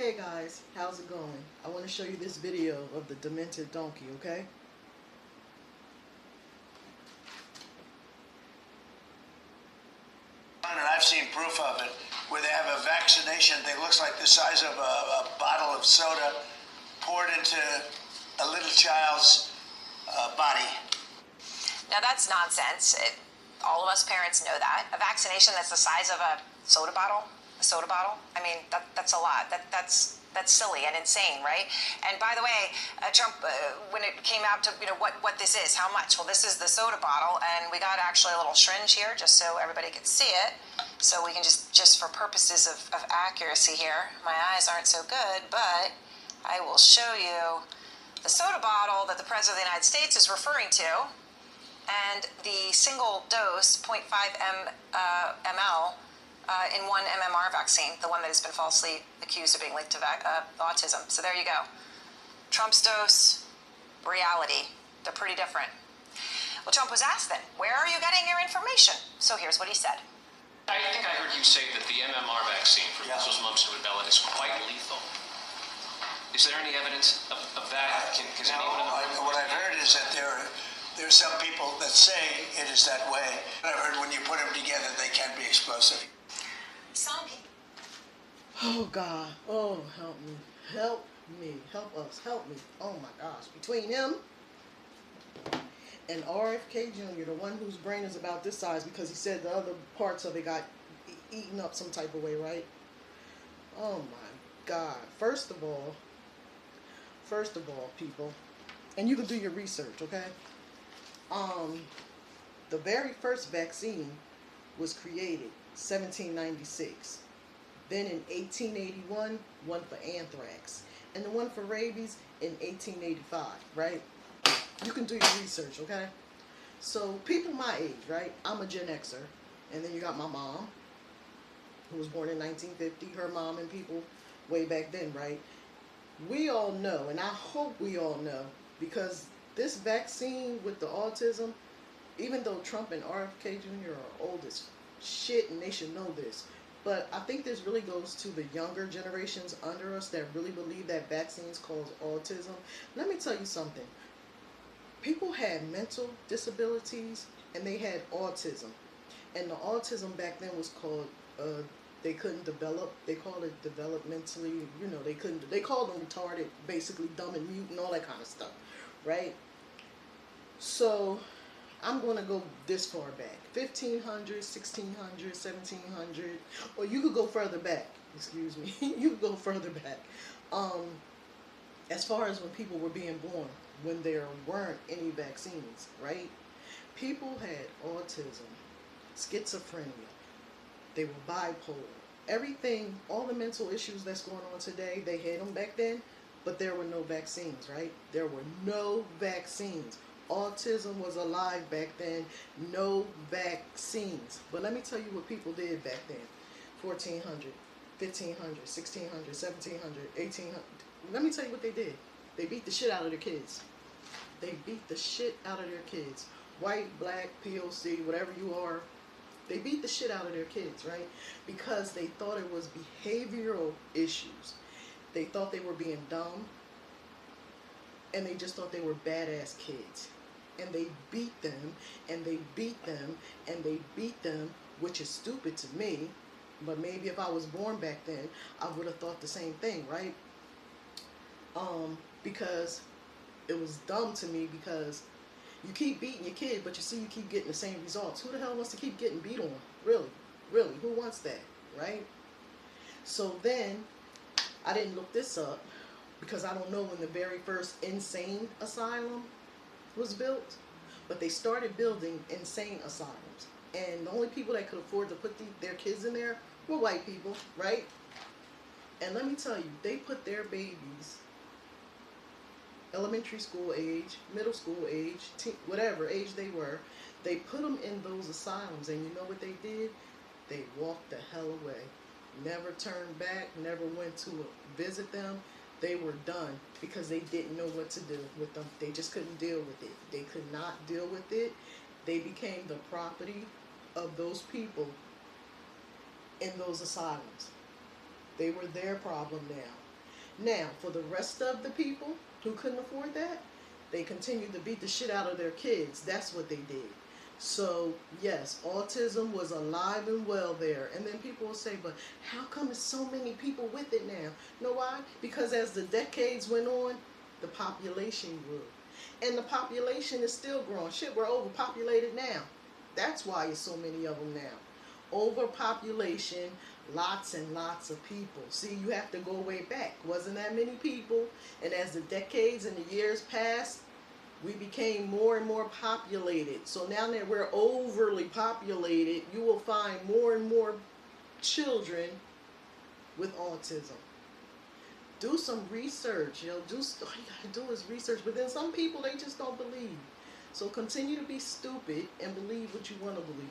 Hey guys, how's it going? I want to show you this video of the demented donkey, okay? And I've seen proof of it, where they have a vaccination that looks like the size of a bottle of soda poured into a little child's body. Now that's nonsense. All of us parents know that. A vaccination that's the size of a soda bottle. I mean, that's a lot. That's silly and insane, right? And by the way, Trump, when it came out to what this is, how much? Well, this is the soda bottle, and we got actually a little syringe here, just so everybody could see it. So we can just for purposes of accuracy here, my eyes aren't so good, but I will show you the soda bottle that the President of the United States is referring to, and the single dose 0.5 ml in one MMR vaccine, the one that has been falsely accused of being linked to autism. So there you go. Trump's dose, reality, they're pretty different. Well, Trump was asked then, where are you getting your information? So here's what he said. I think I heard you say that the MMR vaccine for measles, mumps, and rubella is quite lethal. Is there any evidence of that? What I've heard is that there are some people that say it is that way. I've heard when you put them together, they can be explosive. Some people. Oh God, oh help me, help me, help us, help me. Oh my gosh, between him and RFK Jr., the one whose brain is about this size because he said the other parts of it got eaten up some type of way, right? Oh my God, first of all, people, and you can do your research, okay? The very first vaccine was created 1796. Then in 1881, one for anthrax, and the one for rabies in 1885, right? You can do your research, okay? So people my age, right? I'm a Gen Xer, and then you got my mom, who was born in 1950, her mom and people way back then, right? We all know, and I hope we all know, because this vaccine with the autism, even though Trump and RFK Jr. are old as shit and they should know this, but I think this really goes to the younger generations under us that really believe that vaccines cause autism. Let me tell you something. People had mental disabilities and they had autism. And the autism back then was called, they couldn't develop, they called it developmentally, they called them retarded, basically dumb and mute and all that kind of stuff, right? So I'm going to go this far back, 1500, 1600, 1700, or you could go further back, excuse me, you could go further back. As far as when people were being born, when there weren't any vaccines, right? People had autism, schizophrenia, they were bipolar, everything, all the mental issues that's going on today, they had them back then, but there were no vaccines, right? There were no vaccines. Autism was alive back then, no vaccines. But let me tell you what people did back then. 1400, 1500, 1600, 1700, 1800. Let me tell you what they did. They beat the shit out of their kids. They beat the shit out of their kids. White, black, POC, whatever you are. They beat the shit out of their kids, right? Because they thought it was behavioral issues. They thought they were being dumb. And they just thought they were badass kids. And they beat them, and they beat them, and they beat them, which is stupid to me. But maybe if I was born back then, I would have thought the same thing, right? Because it was dumb to me, because you keep beating your kid, but you see you keep getting the same results. Who the hell wants to keep getting beat on? Really? Really? Who wants that? Right? So then, I didn't look this up, because I don't know when the very first insane asylum was built, but they started building insane asylums, and the only people that could afford to put their kids in there were white people, right? And let me tell you, they put their babies, elementary school age, middle school age, whatever age they were, they put them in those asylums, and you know what they did? They walked the hell away. Never turned back, never went to visit them. They were done because they didn't know what to do with them. They just couldn't deal with it. They could not deal with it. They became the property of those people in those asylums. They were their problem now. Now, for the rest of the people who couldn't afford that, they continued to beat the shit out of their kids. That's what they did. So, yes, autism was alive and well there. And then people will say, but how come there's so many people with it now? You know why? Because as the decades went on, the population grew. And the population is still growing. Shit, we're overpopulated now. That's why there's so many of them now. Overpopulation, lots and lots of people. See, you have to go way back. Wasn't that many people? And as the decades and the years passed, we became more and more populated. So now that we're overly populated, you will find more and more children with autism. Do some research. All you gotta do is research. But then some people, they just don't believe. So continue to be stupid and believe what you want to believe.